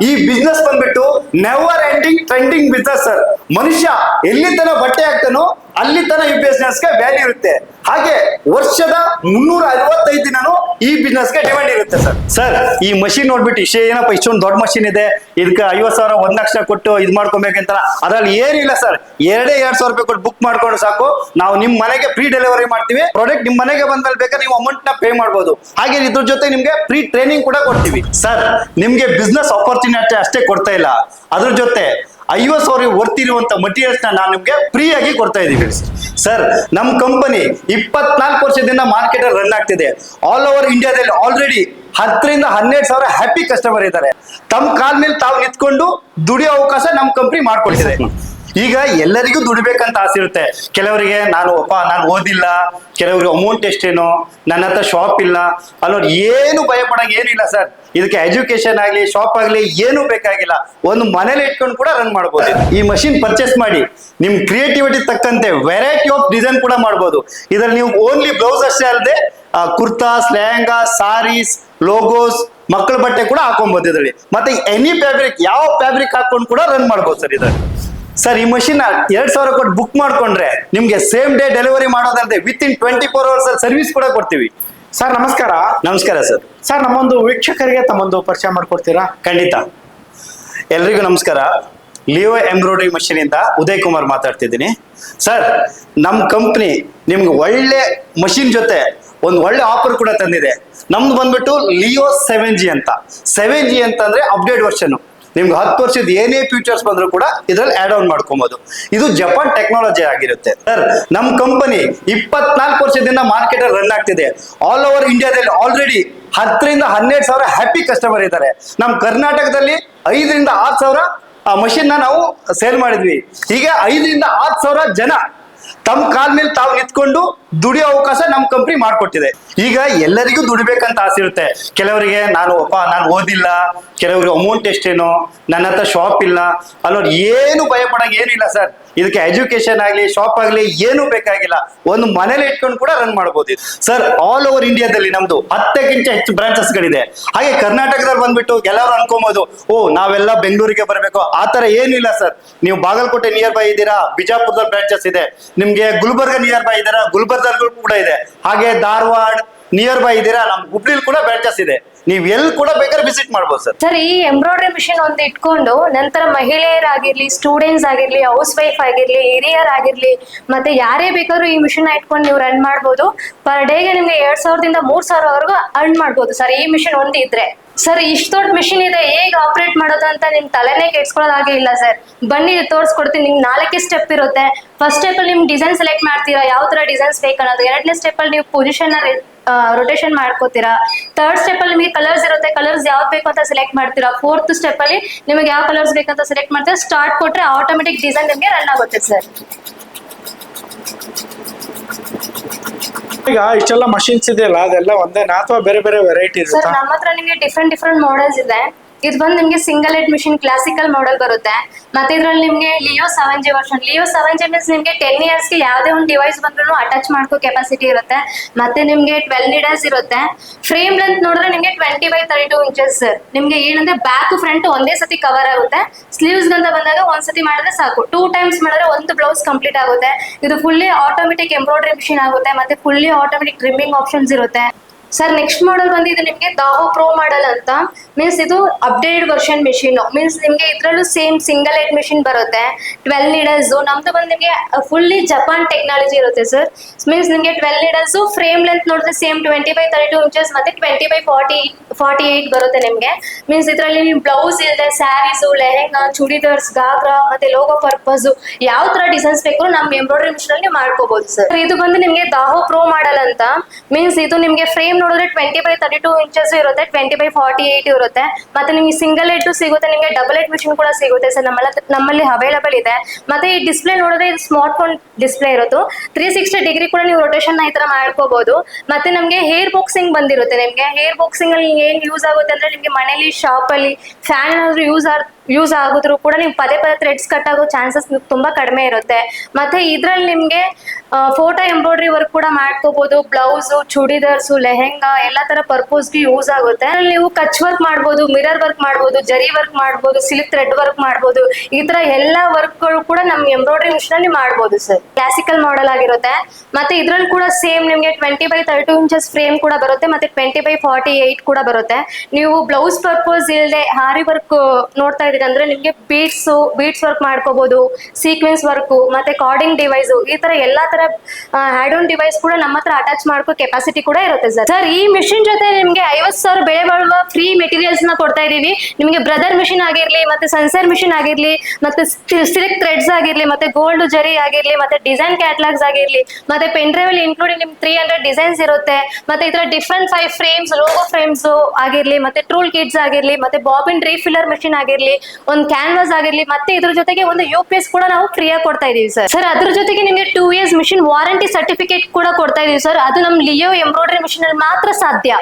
ಈ ಬಿಸ್ನೆಸ್ ಬಂದ್ಬಿಟ್ಟು never ending trending business sir. ಮನುಷ್ಯ ಎಲ್ಲಿ ತನ ಬಟ್ಟೆ ಹಾಕ್ತಾನೋ ಅಲ್ಲಿ ತನ ಈ ಬಿಸ್ನೆಸ್ಗೆ ವ್ಯಾಲ್ಯೂ ಇರುತ್ತೆ. ಹಾಗೆ ವರ್ಷದ 365 ದಿನನೂ ಈ ಬಿಸ್ನೆಸ್ಗೆ ಡಿಮ್ಯಾಂಡ್ ಇರುತ್ತೆ ಸರ್. ಸರ್ ಈ ಮಷಿನ್ ನೋಡ್ಬಿಟ್ಟು ಏನಪ್ಪ ಇಷ್ಟೊಂದು ದೊಡ್ಡ ಮಷಿನ್ ಇದೆ, ಇದಕ್ಕೆ 50,000 1 ಲಕ್ಷ ಕೊಟ್ಟು ಇದು ಮಾಡ್ಕೊಬೇಕಂತ ಅದ್ರಲ್ಲಿ ಏನಿಲ್ಲ ಸರ್. 2,000 ರೂಪಾಯಿ ಕೊಟ್ಟು ಬುಕ್ ಮಾಡ್ಕೊಂಡು ಸಾಕು, ನಾವು ನಿಮ್ ಮನೆಗೆ ಫ್ರೀ ಡೆಲಿವರಿ ಮಾಡ್ತೀವಿ. ಪ್ರಾಡಕ್ಟ್ ನಿಮ್ ಮನೆಗೆ ಬಂದ್ಮೇಲೆ ಬೇಕಾದ್ರೆ ನೀವು ಅಮೌಂಟ್ ನ ಪೇ ಮಾಡಬಹುದು. ಹಾಗೆ ಇದ್ರ ಜೊತೆ ನಿಮ್ಗೆ ಫ್ರೀ ಟ್ರೈನಿಂಗ್ ಕೂಡ ಕೊಡ್ತೀವಿ ಸರ್. ನಿಮ್ಗೆ ಬಿಸ್ನೆಸ್ ಆಪರ್ಚುನಿಟಿ ಅಷ್ಟೇ ಕೊಡ್ತಾ ಇಲ್ಲ, ಅದ್ರ ಜೊತೆ 50,000 ವರ್ತ್ ಇರುವಂತ ಮಟೀರಿಯಲ್ಸ್ ನಾನು ನಿಮ್ಗೆ ಫ್ರೀ ಆಗಿ ಕೊಡ್ತಾ ಇದೀವಿ ಸರ್. ನಮ್ ಕಂಪನಿ 24 ವರ್ಷದಿಂದ ಮಾರ್ಕೆಟ್ ಅಲ್ಲಿ ರನ್ ಆಗ್ತಿದೆ. ಆಲ್ ಓವರ್ ಇಂಡಿಯಾದಲ್ಲಿ ಆಲ್ರೆಡಿ 10 ರಿಂದ 12,000 ಹ್ಯಾಪಿ ಕಸ್ಟಮರ್ ಇದ್ದಾರೆ. ತಮ್ಮ ಕಾಲ್ ಮೇಲೆ ತಾವು ನಿಂತ್ಕೊಂಡು ದುಡಿಯೋ ಅವಕಾಶ ನಮ್ ಕಂಪನಿ ಮಾಡ್ಕೊಡ್ತಿದೆ. ಈಗ ಎಲ್ಲರಿಗೂ ದುಡಿಬೇಕಂತ ಆಸೆ ಇರುತ್ತೆ. ಕೆಲವರಿಗೆ ನಾನು ಓದಿಲ್ಲ, ಕೆಲವರಿಗೆ ಅಮೌಂಟ್ ಎಷ್ಟೇನೋ, ನನ್ನ ಹತ್ರ ಶಾಪ್ ಇಲ್ಲ ಅನ್ನೋರು ಏನು ಭಯ ಪಡಂಗ ಏನಿಲ್ಲ ಸರ್. ಇದಕ್ಕೆ ಎಜುಕೇಶನ್ ಆಗ್ಲಿ ಶಾಪ್ ಆಗ್ಲಿ ಏನು ಬೇಕಾಗಿಲ್ಲ, ಒಂದು ಮನೇಲಿ ಇಟ್ಕೊಂಡು ಕೂಡ ರನ್ ಮಾಡಬಹುದು. ಈ ಮಷಿನ್ ಪರ್ಚೇಸ್ ಮಾಡಿ ನಿಮ್ ಕ್ರಿಯೇಟಿವಿಟಿ ತಕ್ಕಂತೆ ವೆರೈಟಿ ಆಫ್ ಡಿಸೈನ್ ಕೂಡ ಮಾಡಬಹುದು. ಇದ್ರಲ್ಲಿ ನೀವು ಓನ್ಲಿ ಬ್ಲೌಸ್ ಅಷ್ಟೇ ಅಲ್ಲದೆ ಕುರ್ತಾಸ್, ಲೆಹಂಗಾ, ಸಾರೀಸ್, ಲೋಗೋಸ್, ಮಕ್ಕಳ ಬಟ್ಟೆ ಕೂಡ ಹಾಕೊಬಹುದು ಇದರಲ್ಲಿ. ಮತ್ತೆ ಎನಿ ಫ್ಯಾಬ್ರಿಕ್, ಯಾವ ಫ್ಯಾಬ್ರಿಕ್ ಹಾಕೊಂಡು ಕೂಡ ರನ್ ಮಾಡಬಹುದು ಸರ್ ಇದರಲ್ಲಿ. ಸರ್ ಈ ಮಷಿನ್ 2,000 ಕೊಟ್ಟು ಬುಕ್ ಮಾಡ್ಕೊಂಡ್ರೆ ನಿಮ್ಗೆ ಸೇಮ್ ಡೇ ಡೆಲಿವರಿ ಮಾಡೋದಲ್ಲದೆ ವಿತ್ ಇನ್ 24 hours ಸರ್ವಿಸ್ ಕೂಡ ಕೊಡ್ತೀವಿ. ಸರ್ ನಮಸ್ಕಾರ. ನಮಸ್ಕಾರ ಸರ್. ಸರ್ ನಮ್ಮೊಂದು ವೀಕ್ಷಕರಿಗೆ ತಮ್ಮೊಂದು ಪರಿಚಯ ಮಾಡ್ಕೊಡ್ತೀರಾ? ಖಂಡಿತ. ಎಲ್ರಿಗೂ ನಮಸ್ಕಾರ. ಲಿಯೋ ಎಂಬ್ರಾಯ್ಡರಿ ಮಷೀನ್ ಇಂದ ಉದಯ್ ಕುಮಾರ್ ಮಾತಾಡ್ತಿದ್ದೀನಿ ಸರ್. ನಮ್ಮ ಕಂಪ್ನಿ ನಿಮ್ಗೆ ಒಳ್ಳೆ ಮಷಿನ್ ಜೊತೆ ಒಂದು ಒಳ್ಳೆ ಆಫರ್ ಕೂಡ ತಂದಿದೆ. ನಮ್ದು ಬಂದ್ಬಿಟ್ಟು ಲಿಯೋ 7G ಅಂತ. 7G ಅಂತಂದ್ರೆ ಅಪ್ಡೇಟ್ ವರ್ಷನ್. ನಿಮ್ಗೆ 10 ವರ್ಷದ ಏನೇ ಫ್ಯೂಚರ್ಸ್ ಬಂದ್ರು ಕೂಡ ಇದ್ರಲ್ಲಿ ಆಡ್ ಆನ್ ಮಾಡ್ಕೊಬಹುದು. ಇದು ಜಪಾನ್ ಟೆಕ್ನಾಲಜಿ ಆಗಿರುತ್ತೆ ಸರ್. ನಮ್ ಕಂಪನಿ 24 ವರ್ಷದಿಂದ ಮಾರ್ಕೆಟ್ ಅಲ್ಲಿ ರನ್ ಆಗ್ತಿದೆ. ಆಲ್ ಓವರ್ ಇಂಡಿಯಾದಲ್ಲಿ ಆಲ್ರೆಡಿ 10 ರಿಂದ 12,000 ಹ್ಯಾಪಿ ಕಸ್ಟಮರ್ ಇದ್ದಾರೆ. ನಮ್ ಕರ್ನಾಟಕದಲ್ಲಿ 5 ರಿಂದ 6,000 ಮಷಿನ್ ನಾವು ಸೇಲ್ ಮಾಡಿದ್ವಿ. ಹೀಗೆ 5 ರಿಂದ 6,000 ಜನ ತಮ್ಮ ಕಾಲ್ ಮೇಲೆ ತಾವು ನಿಂತ್ಕೊಂಡು ದುಡಿಯೋ ಅವಕಾಶ ನಮ್ ಕಂಪ್ನಿ ಮಾಡ್ಕೊಟ್ಟಿದೆ. ಈಗ ಎಲ್ಲರಿಗೂ ದುಡಿಬೇಕಂತ ಆಸೆ ಇರುತ್ತೆ. ಕೆಲವರಿಗೆ ನಾನು ಓದಿಲ್ಲ, ಕೆಲವರಿಗೆ ಅಮೌಂಟ್ ಎಷ್ಟೇನೋ, ನನ್ನ ಹತ್ರ ಶಾಪ್ ಇಲ್ಲ ಅನ್ನೋರು ಏನು ಭಯ ಪಡಂಗ ಏನಿಲ್ಲ ಸರ್. ಇದಕ್ಕೆ ಎಜುಕೇಶನ್ ಆಗ್ಲಿ ಶಾಪ್ ಆಗ್ಲಿ ಏನು ಬೇಕಾಗಿಲ್ಲ, ಒಂದು ಮನೇಲಿ ಇಟ್ಕೊಂಡು ಕೂಡ ರನ್ ಮಾಡಬಹುದು ಸರ್. ಆಲ್ ಓವರ್ ಇಂಡಿಯಾದಲ್ಲಿ ನಮ್ದು 10ಕ್ಕಿಂತ ಹೆಚ್ಚು ಬ್ರಾಂಚಸ್ ಗಳಿದೆ. ಹಾಗೆ ಕರ್ನಾಟಕದಲ್ಲಿ ಬಂದ್ಬಿಟ್ಟು ಎಲ್ಲರೂ ಅನ್ಕೊಬಹುದು, ನಾವೆಲ್ಲ ಬೆಂಗಳೂರಿಗೆ ಬರಬೇಕು, ಆತರ ಏನಿಲ್ಲ ಸರ್. ನೀವು ಬಾಗಲಕೋಟೆ ನಿಯರ್ ಬೈ ಇದ್ದೀರಾ, ಬಿಜಾಪುರದಲ್ಲಿ ಬ್ರಾಂಚಸ್ ಇದೆ. ನಿಮ್ಗೆ ಗುಲ್ಬರ್ಗ ನಿಯರ್ ಬೈ ಇದ್ದೀರಾ, ಗುಲ್ಬರ್ಗದಲ್ಲಿ ಕೂಡ ಇದೆ. ಹಾಗೆ ಧಾರವಾಡ ನಿಯರ್ ಬೈ ಇದ್ದೀರಾ, ನಮ್ ಹುಬ್ಳಿಲಿ ಕೂಡ ಬ್ರಾಂಚಸ್ ಇದೆ. ನೀವ್ ಎಲ್ಲಿ ಕೂಡ ಬೇಕಾದ್ರೆ ವಿಸಿಟ್ ಮಾಡ್ಬೋದು ಸರ್. ಸರ್ ಈ ಎಂಬ್ರಾಯ್ಡರಿ ಮಿಷಿನ್ ಒಂದು ಇಟ್ಕೊಂಡು ನಂತರ ಮಹಿಳೆಯರಾಗಿರ್ಲಿ, ಸ್ಟೂಡೆಂಟ್ಸ್ ಆಗಿರ್ಲಿ, ಹೌಸ್ ವೈಫ್ ಆಗಿರ್ಲಿ, ಹಿರಿಯರ್ ಆಗಿರ್ಲಿ, ಮತ್ತೆ ಯಾರೇ ಬೇಕಾದ್ರೂ ಈ ಮಿಷಿನ್ ಇಟ್ಕೊಂಡು ನೀವು ರನ್ ಮಾಡ್ಬೋದು. ಪರ್ ಡೇಗೆ ನಿಮ್ಗೆ 2,000 ದಿಂದ 3,000 ಅರ್ನ್ ಮಾಡ್ಬೋದು ಸರ್ ಈ ಮಿಷಿನ್ ಒಂದು ಇದ್ರೆ. ಸರ್ ಇಷ್ಟು ದೊಡ್ಡ ಮಿಷಿನ್ ಇದೆ, ಹೇಗೆ ಆಪರೇಟ್ ಮಾಡೋದು ಅಂತ ನಿಮ್ ತಲೆನೇ ಕೆಡ್ಸ್ಕೊಳ್ಳೋದಾಗೆ ಇಲ್ಲ ಸರ್. ಬನ್ನಿ ತೋರಿಸ್ಕೊಡ್ತೀನಿ. ನಿಮ್ಗೆ 4 ಸ್ಟೆಪ್ ಇರುತ್ತೆ. ಫಸ್ಟ್ ಸ್ಟೆಪ್ ಅಲ್ಲಿ ನಿಮ್ಗೆ ಡಿಸೈನ್ ಸೆಲೆಕ್ಟ್ ಮಾಡ್ತೀರಾ, ಯಾವ ತರ ಡಿಸೈನ್ಸ್ ಬೇಕನ್ನೋದು. 2ನೇ ಸ್ಟೆಪ್ ಅಲ್ಲಿ ನೀವು ಪೊಸಿಷನ್ ರೊಟೇಷನ್ ಮಾಡ್ಕೋತೀರಾ. 3rd ಸ್ಟೆಪ್ ಅಲ್ಲಿ ನಿಮಗೆ ಕಲರ್ಸ್ ಇರುತ್ತೆ, ಕಲರ್ಸ್ ಯಾವ್ದು ಬೇಕು ಅಂತ ಸೆಲೆಕ್ಟ್ ಮಾಡ್ತೀರಾ. 4th ಸ್ಟೆಪ್ ಅಲ್ಲಿ ನಿಮಗೆ ಯಾವ ಕಲರ್ಸ್ ಬೇಕಂತ ಸೆಲೆಕ್ಟ್ ಮಾಡ್ತೀರಾ. ಸ್ಟಾರ್ಟ್ ಕೊಟ್ರೆ ಆಟೋಮೆಟಿಕ್ ಡಿಸೈನ್ ನಿಮಗೆ ರನ್ ಆಗುತ್ತೆ ಸರ್. ಈಗ ಇಷ್ಟೆಲ್ಲ ಮಷಿನ್ಸ್ ಇದೆಯಲ್ಲ, ಅದೆಲ್ಲ ಒಂದೇನಾ ಅಥವಾ ಬೇರೆ ಬೇರೆ ವೆರೈಟಿ ಸರ್ ಇರುತ್ತಾ? ನಮ್ಮ ಹತ್ರ ನಿಮಗೆ ಡಿಫ್ರೆಂಟ್ ಮಾಡೆಲ್ಸ್ ಇದೆ. ಇದು ಬಂದು ನಿಮಗೆ single head machine classical model ಬರುತ್ತೆ. ಮತ್ತೆ ಇದ್ರಲ್ಲಿ ನಿಮಗೆ Leo 7G version. Leo 7G means ನಿಮಗೆ 10 years ಗೆ ಯಾವುದೇ ಒಂದು ಡಿವೈಸ್ ಬಂದ್ರೂ ಅಟ್ಯಾಚ್ ಮಾಡ್ಕೋ ಕೆಪಾಸಿಟಿ ಇರುತ್ತೆ. ಮತ್ತೆ ನಿಮಗೆ 12 ನೀಡಲ್ಸ್ ಇರುತ್ತೆ. ಫ್ರೇಮ್ ಲೆಂತ್ ನೋಡಿದ್ರೆ ನಿಮಗೆ 20x32 ಇಂಚಸ್ ಸರ್. ನಿಮಗೆ ಏನಂದ್ರೆ ಬ್ಯಾಕ್ ಫ್ರಂಟ್ ಒಂದೇ ಸತಿ ಕವರ್ ಆಗುತ್ತೆ. ಸ್ಲೀವ್ಸ್ ಅಂತ ಬಂದಾಗ ಒಂದ್ಸತಿ ಮಾಡಿದ್ರೆ ಸಾಕು. 2 times ಮಾಡಿದ್ರೆ ಒಂದು ಬ್ಲೌಸ್ ಕಂಪ್ಲೀಟ್ ಆಗುತ್ತೆ. ಇದು ಫುಲ್ಲಿ ಆಟೋಮೆಟಿಕ್ ಎಂಬ್ರಾಯ್ಡರಿ ಮಿಷಿನ್ ಆಗುತ್ತೆ. ಮತ್ತೆ ಫುಲ್ಲಿ ಆಟೋಮೆಟಿಕ್ ಟ್ರಿಮ್ಮಿಂಗ್ ಆಪ್ಷನ್ಸ್ ಇರುತ್ತೆ ಸರ್. ನೆಕ್ಸ್ಟ್ ಮಾಡೆಲ್ ಬಂದಿದೆ ನಿಮಗೆ ದಾಹೋ ಪ್ರೋ ಮಾಡೆಲ್ ಅಂತ. ಮೀನ್ಸ್ ಇದು ಅಪ್ಡೇಟ್ ವರ್ಷನ್ ಮಿಷಿನ್. ಮೀನ್ಸ್ ನಿಮಗೆ ಇದ್ರಲ್ಲೂ ಸೇಮ್ ಸಿಂಗಲ್ ಹೆಡ್ ಮಿಷಿನ್ ಬರುತ್ತೆ. 12 ನೀಡಲ್ಸ್. ನಮ್ದು ಬಂದು ನಿಮಗೆ ಫುಲ್ಲಿ ಜಪಾನ್ ಟೆಕ್ನಾಲಜಿ ಇರುತ್ತೆ ಸರ್. ಮೀನ್ಸ್ ನಿಮಗೆ 12 ನೀಡಲ್ಸ್. ಫ್ರೇಮ್ ಲೆಂತ್ ನೋಡಿದ್ರೆ ಸೇಮ್ 20x32 ಇಂಚಸ್ ಮತ್ತೆ 20x48 ಬರುತ್ತೆ ನಿಮಗೆ. ಮೀನ್ಸ್ ಇದರಲ್ಲಿ ನೀವು ಬ್ಲೌಸ್ ಇದೆ, ಸ್ಯಾರೀಸು, ಲೆಹೆಂಗಾ, ಚೂಡಿದಾರ್ಸ್, ಗಾಗ್ರಾ ಮತ್ತೆ ಲೋಗೋ ಪರ್ಪಸ್ ಯಾವ ತರ ಡಿಸೈನ್ಸ್ ಬೇಕು ನಮ್ಮ ಎಂಬ್ರಾಯ್ಡರಿ ಮಿಷಿನ್ ಅಲ್ಲಿ ನೀವು ಮಾಡ್ಕೋಬಹುದು ಸರ್. ಇದು ಬಂದು ನಿಮಗೆ ದಾಹೋ ಪ್ರೋ ಮಾಡೆಲ್ ಅಂತ. ಮೀನ್ಸ್ ಇದು ನಿಮಗೆ ಫ್ರೇಮ್ ನೋಡಿದ್ರೆ 20x32 ಇಂಚಸ್ ಇರುತ್ತೆ, 20x48 ಇರುತ್ತೆ. ಮತ್ತೆ ನಿಮಗೆ ಸಿಂಗಲ್ ಹೆಡ್ ಸಿಗುತ್ತೆ, ನಿಮಗೆ ಡಬಲ್ ಹೆಡ್ ಮಿಷಿನ್ ಕೂಡ ಸಿಗುತ್ತೆ ಸರ್. ನಮ್ಮಲ್ಲಿ ಅವೈಲೇಬಲ್ ಇದೆ. ಮತ್ತೆ ಈ ಡಿಸ್ಪ್ಲೇ ನೋಡಿದ್ರೆ ಇದು ಸ್ಮಾರ್ಟ್ ಫೋನ್ ಡಿಸ್ಪ್ಲೇ ಇರೋದು. 360 ಡಿಗ್ರಿ ಕೂಡ ನೀವು ರೊಟೇಷನ್ ಈ ತರ ಮಾಡ್ಕೋಬಹುದು. ಮತ್ತೆ ನಮಗೆ ಹೇರ್ ಬಾಕ್ಸಿಂಗ್ ಬಂದಿರುತ್ತೆ. ನಿಮಗೆ ಹೇರ್ ಬಾಕ್ಸಿಂಗ್ ಅಲ್ಲಿ ಏನ್ ಯೂಸ್ ಆಗುತ್ತೆ ಅಂದ್ರೆ ನಿಮಗೆ ಮನೇಲಿ ಶಾಪ್ ಅಲ್ಲಿ ಫ್ಯಾನ್ ಏನಾದ್ರು ಯೂಸ್ ಆಗಿದ್ರು ಕೂಡ ನಿಮ್ಗೆ ಪದೇ ಪದೇ ಥ್ರೆಡ್ಸ್ ಕಟ್ ಆಗೋ ಚಾನ್ಸಸ್ ತುಂಬಾ ಕಡಿಮೆ ಇರುತ್ತೆ. ಮತ್ತೆ ಇದ್ರಲ್ಲಿ ನಿಮ್ಗೆ ಫೋಟೋ ಎಂಬ್ರಾಯ್ಡ್ರಿ ವರ್ಕ್ ಕೂಡ ಮಾಡ್ಕೋಬಹುದು. ಬ್ಲೌಸ್, ಚೂಡಿದಾರ್ಸು, ಲೆಹೆಂಗಾ ಎಲ್ಲ ತರ ಪರ್ಪೋಸ್ಗೆ ಯೂಸ್ ಆಗುತ್ತೆ. ಅದ್ರಲ್ಲಿ ನೀವು ಕಚ್ ವರ್ಕ್ ಮಾಡ್ಬೋದು, ಮಿರರ್ ವರ್ಕ್ ಮಾಡ್ಬೋದು, ಜರಿ ವರ್ಕ್ ಮಾಡ್ಬೋದು, ಸಿಲ್ಕ್ ಥ್ರೆಡ್ ವರ್ಕ್ ಮಾಡ್ಬೋದು. ಈ ತರ ಎಲ್ಲಾ ವರ್ಕ್ಗಳು ಕೂಡ ನಮ್ ಎಂಬ್ರಾಯ್ಡ್ರಿ ಮಿಷಿನ್ ಅಲ್ಲಿ ಮಾಡ್ಬೋದು ಸರ್. ಕ್ಲಾಸಿಕಲ್ ಮಾಡೆಲ್ ಆಗಿರುತ್ತೆ. ಮತ್ತೆ ಇದ್ರಲ್ಲಿ ಕೂಡ ಸೇಮ್ ನಿಮ್ಗೆ 20x32 ಇಂಚಸ್ ಫ್ರೇಮ್ ಕೂಡ ಬರುತ್ತೆ, ಮತ್ತೆ 20x48 ಕೂಡ ಬರುತ್ತೆ. ನೀವು ಬ್ಲೌಸ್ ಪರ್ಪೋಸ್ ಇಲ್ಲದೆ ಹಾರಿ ವರ್ಕ್ ನೋಡ್ತಾ ಇದೀರಿ ಅಂದ್ರೆ ನಿಮ್ಗೆ ಬೀಡ್ಸ್ ವರ್ಕ್ ಮಾಡ್ಕೋಬಹುದು, ಸೀಕ್ವೆನ್ಸ್ ವರ್ಕ್, ಮತ್ತೆ ಕಾರ್ಡಿಂಗ್ ಡಿವೈಸ್, ಈ ತರ ಎಲ್ಲಾ ತರ ಹ್ಯಾಡ್ ಆನ್ ಡಿವೈಸ್ ಕೂಡ ನಮ್ಮ ಹತ್ರ ಅಟ್ಯಾಚ್ ಮಾಡ್ಕೋ ಕೆಪಾಸಿಟಿ ಕೂಡ ಇರುತ್ತೆ ಸರ್. ಈ ಮಿಷಿನ್ ಜೊತೆ ನಿಮ್ಗೆ 50,000 ಬೆಲೆ ಬಾಳುವ ಫ್ರೀ ಮೆಟೀರಿಯಲ್ಸ್ ನ ಕೊಡ್ತಾ ಇದೀವಿ. ನಿಮ್ಗೆ ಬ್ರದರ್ ಮಿಷಿನ್ ಆಗಿರ್ಲಿ, ಮತ್ತೆ ಸನ್ಸರ್ ಮಿಷಿನ್ ಆಗಿರ್ಲಿ, ಮತ್ತೆ ಸಿಲ್ಕ್ ಥ್ರೆಡ್ಸ್ ಆಗಿರ್ಲಿ, ಮತ್ತೆ ಗೋಲ್ಡ್ ಜರಿ ಆಗಿರ್ಲಿ, ಮತ್ತೆ ಡಿಸೈನ್ ಕ್ಯಾಟಲಾಗ್ಸ್ ಆಗಿರ್ಲಿ, ಮತ್ತೆ ಪೆನ್ ಡ್ರೈವ್ ಅಲ್ಲಿ ಇನ್ಕ್ಲೂಡಿಂಗ್ ನಿಮ್ಗೆ 300 ಡಿಸೈನ್ಸ್ ಇರುತ್ತೆ. ಮತ್ತೆ ಈ ತರ ಡಿಫ್ರೆಂಟ್ 5 ಫ್ರೇಮ್ಸ್, ಲೋಗೋ ಫ್ರೇಮ್ಸ್ ಆಗಿರ್ಲಿ, ಮತ್ತೆ ಟೂಲ್ ಕಿಟ್ಸ್ ಆಗಿರ್ಲಿ, ಮತ್ತೆ ಬಾಬಿನ್ ರೀಫಿಲ್ಲರ್ ಮಿಷಿನ್ ಆಗಿರ್ಲಿ, ಒಂದು ಕ್ಯಾನ್ವಾಸ್ ಆಗಿರ್ಲಿ, ಮತ್ತೆ ಇದ್ರ ಜೊತೆಗೆ ಒಂದು UPS ಕೂಡ ನಾವು ಫ್ರೀ ಆಗಿ ಕೊಡ್ತಾ ಇದೀವಿ ಸರ್. ಅದ್ರ ಜೊತೆಗೆ ನಿಮ್ಗೆ 2 years ಮಿಷಿನ್ ವಾರಂಟಿ ಸರ್ಟಿಫಿಕೇಟ್ ಕೂಡ ಕೊಡ್ತಾ ಇದೀವಿ ಸರ್. ಅದು ನಮ್ ಲಿಯೋ ಎಂಬ್ರಾಯ್ಡ್ರಿ ಮಿಷಿನ್ ಅಲ್ಲಿ ಮಾತ್ರ ಸಾಧ್ಯ.